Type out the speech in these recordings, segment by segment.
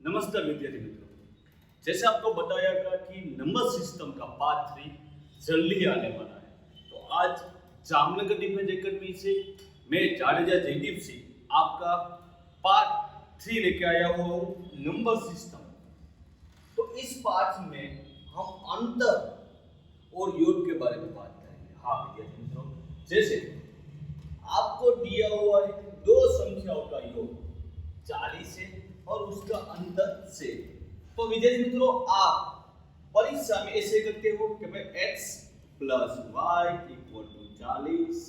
नमस्कार विद्यार्थी मित्रों, जैसे आपको बताया गया कि नंबर सिस्टम का पार्ट 3 जल्दी आने वाला है। तो आज जामनगर डिफेंस एकेडमी से मैं जाडेजा जयदीप सिंह आपका पार्ट 3 लेके आया हुआ हूँ नंबर सिस्टम। तो इस पार्ट में हम अंतर और योग के बारे में बात करेंगे। हाँ विद्यार्थी मित्रों, जैसे आपको दिया हुआ है दो संख्याओं का योग 40 है और उसका अंतर से। तो विद्यार्थी मित्रों, आप परीक्षा में ऐसे करते हो कि भाई x plus y equal to 40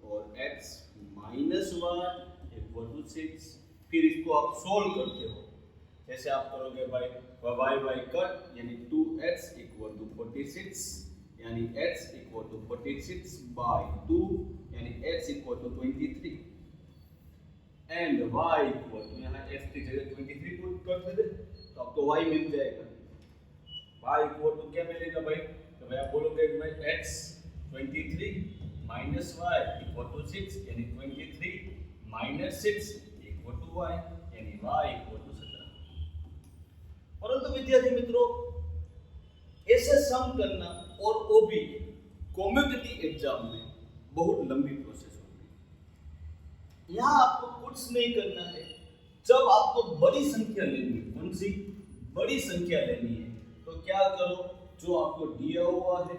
और x minus y equal to 6। फिर इसको आप सोल्व करते हो। जैसे आप करोगे भाई y y कट यानी 2x इक्वल टू 46 यानी x इक्वल टू 46 बाय 2 यानी x equal to 23 and y equal to यहाँ x की जगह 23 पुट कर दे तो आपको y मिल जाएगा। y इक्वल टू क्या मिलेगा भाई? तो भाई आप बोलोगे कि भाई x 23 minus y equal to 6 यानी 23 माइनस 6 इक्वल टू y यानी y इक्वल टू 17। परंतु विद्यार्थी मित्रों, ऐसे सम करना और वो भी कॉम्पिटिटिव एग्जाम में बहुत लंबी प्रोसेस होती है। यहाँ आपको कुछ नहीं करना है। जब आपको बड़ी संख्या लेनी है, कौन सी बड़ी संख्या लेनी है, तो क्या करो, जो आपको दिया हुआ है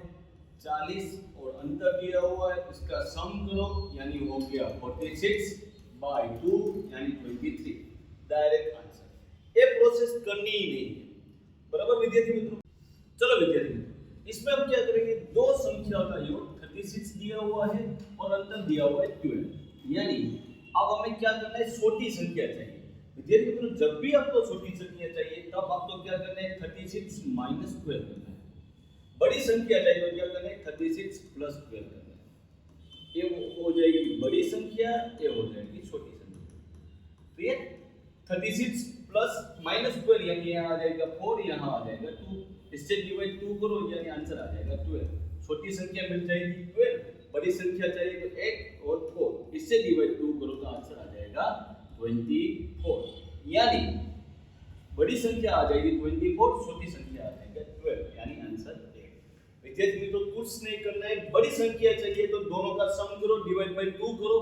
40 और अंतर दिया हुआ है इसका सम करो यानी हो गया 46 बाय 2 यानी 23, डायरेक्ट आंसर। ये प्रोसेस करनी ही नहीं है, बराबर विद्यार्थी मित्रों। चलो विद्यार्थी मित्रों, इसमें हम क्या करेंगे, दो संख्याओं का योग 36 दिया हुआ है और अंतर दिया हुआ है 12, यानी अब हमें क्या करना है, छोटी संख्या चाहिए। विद्यार्थी मित्रों, जब भी आपको छोटी संख्या चाहिए तब आपको क्या करना है, 36 माइनस 12 करना है। बड़ी संख्या चाहिए तो क्या करना है, 36 प्लस 12 करना है। ये हो जाएगी बड़ी संख्या, ये हो जाएगी छोटी संख्या। तो ये 36 प्लस माइनस 12 यानी यहाँ आ जाएगा 4, यहाँ आ जाएगा 2। इससे डिवाइड 2 करो यानी आंसर आ जाएगा 12। छोटी संख्या मिल जाएगी 12, बड़ी संख्या चाहिए तो 8 और 4, इससे डिवाइड 2 करो तो आंसर आ जाएगा 24। यानी बड़ी संख्या आ जाएगी 24, छोटी संख्या आ जाएगा 12 यानी आंसर 8। विद्यार्थी मित्रों, कुछ नहीं करना है। बड़ी संख्या चाहिए तो दोनों का सम करो, डिवाइड बाय 2 करो।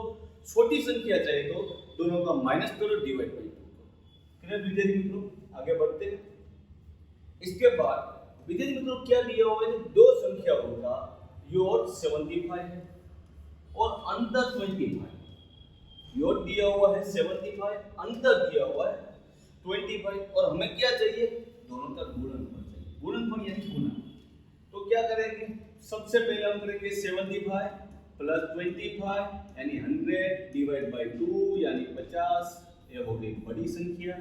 छोटी संख्या चाहिए तो दोनों का माइनस करो, डिवाइड बाय 2 करो। क्लियर विद्यार्थी मित्रों, आगे बढ़ते हैं। इसके बाद विद्यार्थी मित्रों क्या दिया हुआ है, दो संख्याओं का योग 75 है और अंतर 25। योग दिया हुआ है 75, अंतर दिया हुआ है 25 और हमें क्या चाहिए, दोनों का गुणनफल चाहिए। गुणनफल यानी गुना। तो क्या करेंगे, सबसे पहले हम करेंगे 75 प्लस 25 यानी 100 डिवाइड बाय 2 यानी 50। ये हो गई बड़ी संख्या।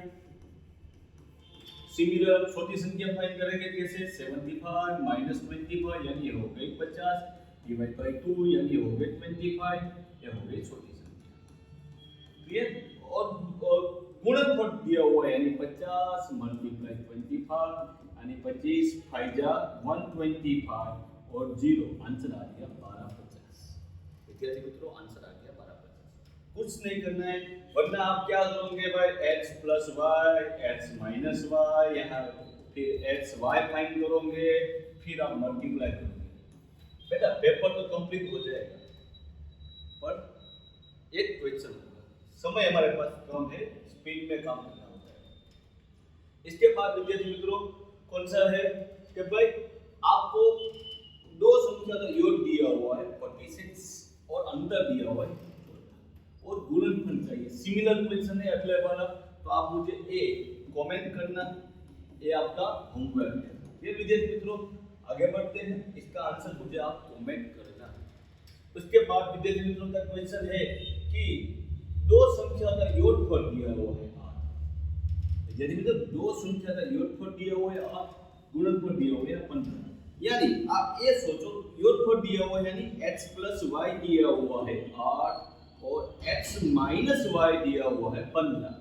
सिमिलर छोटी संख्या फाइंड करेंगे कैसे, 75 माइनस 25 यानी हो गई 50 डिवाइड बाय 2 यानी हो गई 25, ये हो गई छोटी संख्या। क्लियर। और गुणनफल दिया हुआ है यानी 50 मल्टीप्लाई 25 यानी 25 5 जा 125 और 0, आंसर आ गया 1250। विद्यार्थी मित्रों, आंसर आ गया 1250। कुछ नहीं करना है, वरना आप क्या करोगे भाई, x plus y x minus y, यहाँ फिर x y फाइंड करोगे, फिर आप मल्टीप्लाई करोगे। बेटा पेपर तो कंप्लीट हो जाएगा पर एक क्वेश्चन होगा, समय हमारे पास कम है, स्पीड में काम करना होता है। इसके बाद विद्यार्थी मित्रों कौन सा है कि भाई आपको दो संख्या का योग दिया हुआ है 46 और अंतर दिया हुआ है और गुणनफल चाहिए। सिमिलर क्वेश्चन है अगले वाला, तो आप मुझे ए कमेंट करना, ये आपका होमवर्क है। ये विद्यार्थी मित्रों आगे बढ़ते हैं, इसका आंसर मुझे आप कमेंट करना। उसके बाद विद्यार्थी मित्रों का क्वेश्चन है कि दो संख्या का योगफल दिया हुआ है 8। विद्यार्थी मित्रों, दो संख्या का योगफल दिया हुआ है 8, गुणनफल दिया हुआ है 15। यानी आप ये सोचो, योगफल दिया हुआ है यानी x प्लस वाई दिया हुआ है 8 और x माइनस वाई दिया हुआ है 15।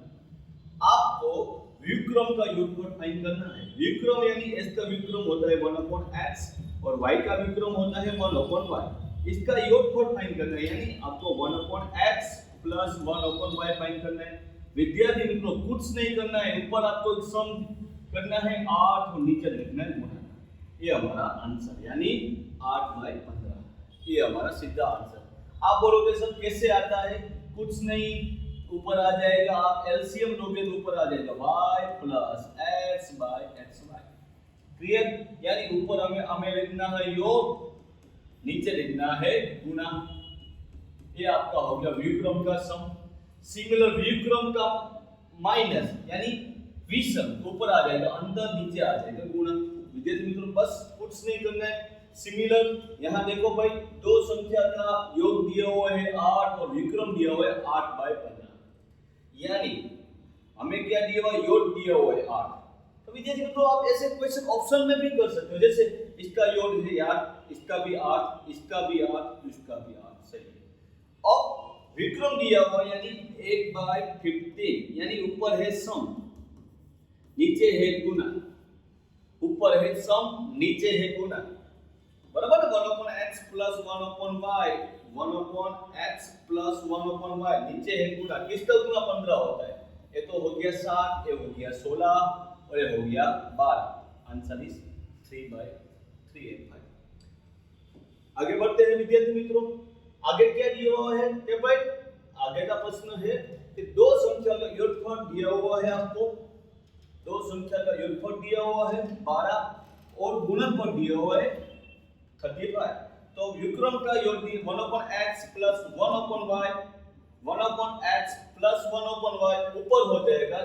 आपको व्युक्रम का योगफल फाइंड करना है। व्युक्रम यानी s का व्युक्रम होता है 1/x और y का व्युक्रम होता है 1/y। इसका योगफल फाइंड करना है, यानी आपको 1/x प्लस 1/y फाइंड करना है। विद्यार्थी मित्रों कुछ नहीं करना है, ऊपर आपको सम करना है 8 और नीचे लिखना है गुणा। ये हमारा आंसर यानी 8/15, ये हमारा सीधा आंसर। आप बोलोगे सर कैसे आता है? कुछ नहीं, ऊपर आ जाएगा, आप एलसीएम लोगे तो ऊपर आ जाएगा y प्लस x/xy। क्लियर? यानी ऊपर हमें लिखना है योग, नीचे लिखना है गुना। ये आपका हो गया व्युक्रम का सम। सिमिलर व्युक्रम का माइनस यानी विषम, ऊपर आ जाएगा अंदर, नीचे आ जाएगा गुणा। विद्यार्थी मित्रों बस कुछ नहीं करना है। सिमिलर यहाँ देखो भाई, दो संख्या का योग दिया हुआ है 8 और विक्रम दिया हुआ है 8/15, यानी हमें क्या दिया हुआ है? योग दिया हुआ है 8। तो विद्यार्थी मित्रों आप ऐसे क्वेश्चन ऑप्शन में भी कर सकते हो, जैसे इसका योग है 8, इसका भी 8, इसका भी 8, इसका भी 8, सही है। अब विक्रम दिया हुआ यानी 1/15, यानी ऊपर है सम, नीचे है गुना। ऊपर है सम, नीचे है गुना, बराबर है। 1/x plus 1/y, 1/x plus 1/y, नीचे है गुना। किसका गुना 15 होता है? ये तो हो गया 7, ये हो गया 16 और ये हो गया 12। Answer is 3/385। आगे बढ़ते हैं विद्यार्थी मित्रों। आगे क्या दिया हुआ है? कि भाई आगे का प्रश्न है कि दो संख्या का योगफल दिया हुआ है आपको, दो संख्या का योगफल दिया हुआ है 12 और गुणनफल दिया हुआ है 35। तो विक्रम का योग 1/x plus 1/y, 1/x plus 1/y ऊपर हो जाएगा,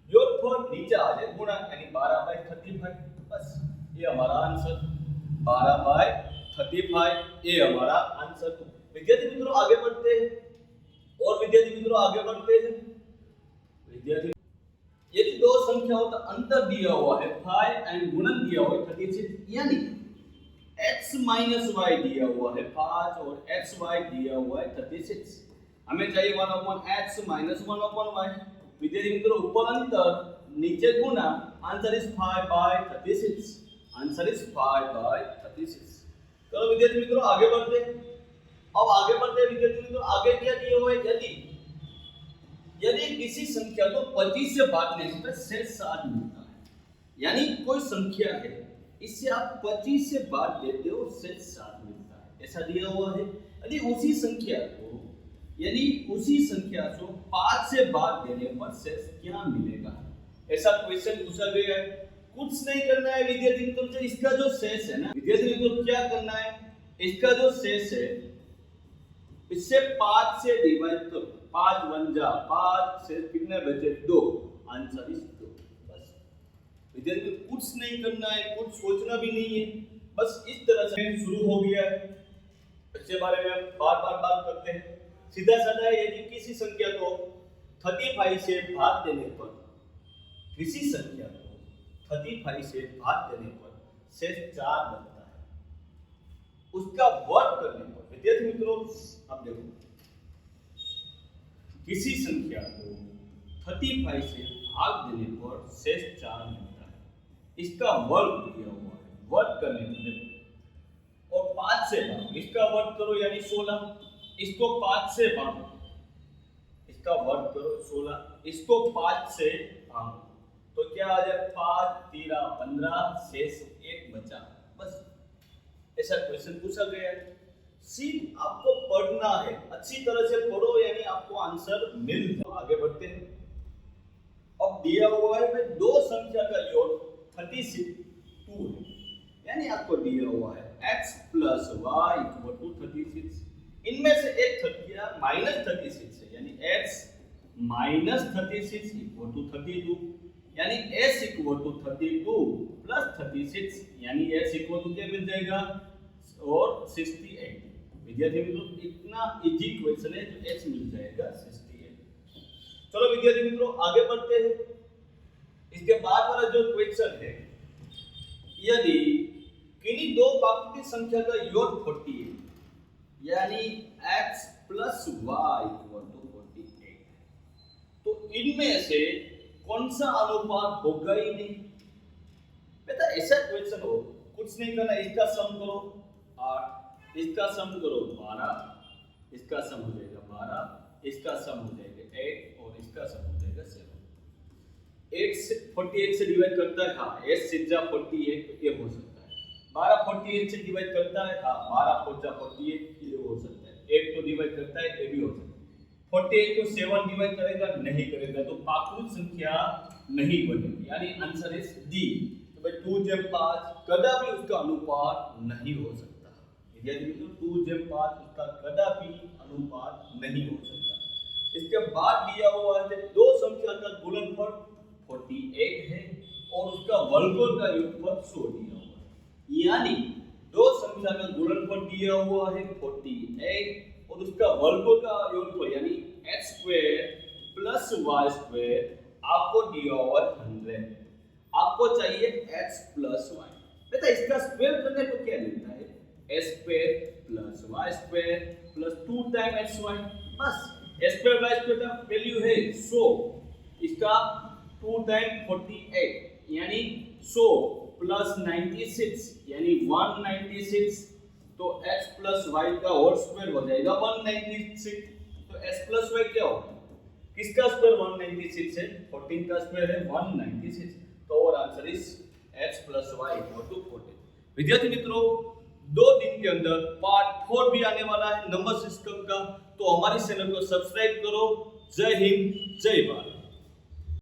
योगफल नीचे आ जाए गुणा, यानी 12/35। बस ये हमारा आंसर 12/35, ये हमारा आंसर। विद्यार्थी मित्रों आगे बढ़ते हैं, और विद्यार्थी मित्रों आगे बढ़ते हैं। विद्यार्थी यदि दो संख्या हो तो अंतर दिया हुआ है 5 एंड गुणन दिया हुआ है 36, यानी x माइनस y दिया हुआ है 5 और xy दिया हुआ है 36। हमें चाहिए 1/x माइनस 1/y। विद्यार्थी मित्रों ऊपर अंतर, नीचे गुना, आंसर इज 5/36। Answer is 5/36। चलो विद्यार्थी मित्रों आगे बढ़ते हैं। अब आगे बढ़ते हैं विद्यार्थी मित्रों, आगे क्या दिया हुआ है? यदि किसी संख्या को 25 से भागने से शेष 7 मिलता है, यानी कोई संख्या है, इससे आप 25 से भाग देते हो, शेष 7 मिलता है, ऐसा दिया हुआ है। यदि उसी संख्या को 5 से भाग देने पर शेष क्या मिलेगा? ऐसा क्वेश्चन पूछा गया है। कुछ नहीं करना है विद्यार्थी मित्रों, तो इसका जो शेष है ना विद्यार्थी मित्रों, क्या करना है? इसका जो शेष है इससे 5 से डिवाइड करो, 5 1 जा 5 से कितने बचे? 2। Answer is 2। बस विद्यार्थी कुछ नहीं करना है, कुछ सोचना भी नहीं है, बस इस तरह से शुरू हो गया है। इसके बारे में हम बार-बार बात करते हैं। सीधा साधा है, यदि किसी संख्या को 35 से भाग देने पर, किसी संख्या को 35 से भाग देने पर शेष 4 बनता है, उसका वर्ग करने पर विद्यार्थी मित्रों अब देखो, किसी संख्या को 35 से भाग देने पर शेष 4 मिलता है, इसका वर्ग दिया हुआ है, वर्ग करने पर देखो, और 5 से भाग, इसका वर्ग करो यानी 16, इसको 5 से भागो, इसका वर्ग करो 16, इसको 5 से भागो, तो क्या आ जाए? 5 3 15, शेष 1 बचा। बस ऐसा क्वेश्चन पूछा गया है। सिर्फ आपको पढ़ना है, अच्छी तरह से पढ़ो, यानी आपको आंसर मिल जाए। आगे बढ़ते हैं। अब दिया हुआ है भाई दो संख्या का योग 32 है, यानी आपको दिया हुआ है x plus y equal to 36। इनमें से एक संख्या -36 है, यानी x माइनस 36 इक्वल टू 32, यानी s इक्वल टू 32 प्लस 36, यानी s इक्वल टू क्या मिल जाएगा? और 68। विद्यार्थी मित्रों इतना इजी क्वेश्चन है, तो x मिल जाएगा 68। चलो विद्यार्थी मित्रों आगे बढ़ते हैं। इसके बाद वाला जो क्वेश्चन है, यदि किन्हीं दो प्राकृतिक संख्या का योग 40 है, यानी x plus y equal to 48, तो इनमें से कौन सा अनुपात होगा ही नहीं? बेटा ऐसा क्वेश्चन हो, कुछ नहीं करना, इसका सम करो 8, इसका सम करो 12, इसका सम हो जाएगा 12, इसका सम हो जाएगा 8 और इसका सब हो जाएगा 7। 8 से 48 से डिवाइड करता है, हाँ 8 6 जा 48 ये हो सकता है। 12 48 से डिवाइड करता है, हाँ 12 4 जा 48 ये हो सकता है। 8 तो डिवाइड करता है, ये भी हो सकता है। 48 को 7 डिवाइड करेगा, नहीं करेगा, तो पाकूल संख्या नहीं बनेगी, यानी आंसर इज डी। तो भाई 2/5 कदापि उसका अनुपात नहीं हो सकता। विद्यार्थी मित्रों 2/5 उसका कदापि अनुपात नहीं हो सकता। इसके बाद दिया हुआ है दो संख्या का गुणनफल 48 है और उसका वर्गों का योगफल 100 दिया हुआ है, यानी दो संख्या का गुणनफल दिया हुआ है 48 और उसका वर्गों का योगफल यानी x² + y² आपको दिया हुआ 100। आपको चाहिए x + y। बेटा इसका स्क्वायर करने पर क्या मिलता है? x² + y² + 2 time xy। बस x² y² का वैल्यू है 100, इसका 2 टाइम 48 यानी 100 + 96 यानी 196, तो x + y का होल स्क्वायर हो जाएगा 196। तो x + y क्या होगा? किसका स्क्वायर 196 है? 14 का स्क्वायर है 196। तो और आंसर इज x + y = 14। विद्यार्थी मित्रों 2 दिन के अंदर पार्ट 4 भी आने वाला है नंबर सिस्टम का, तो हमारे चैनल को सब्सक्राइब करो। जय हिंद, जय भारत।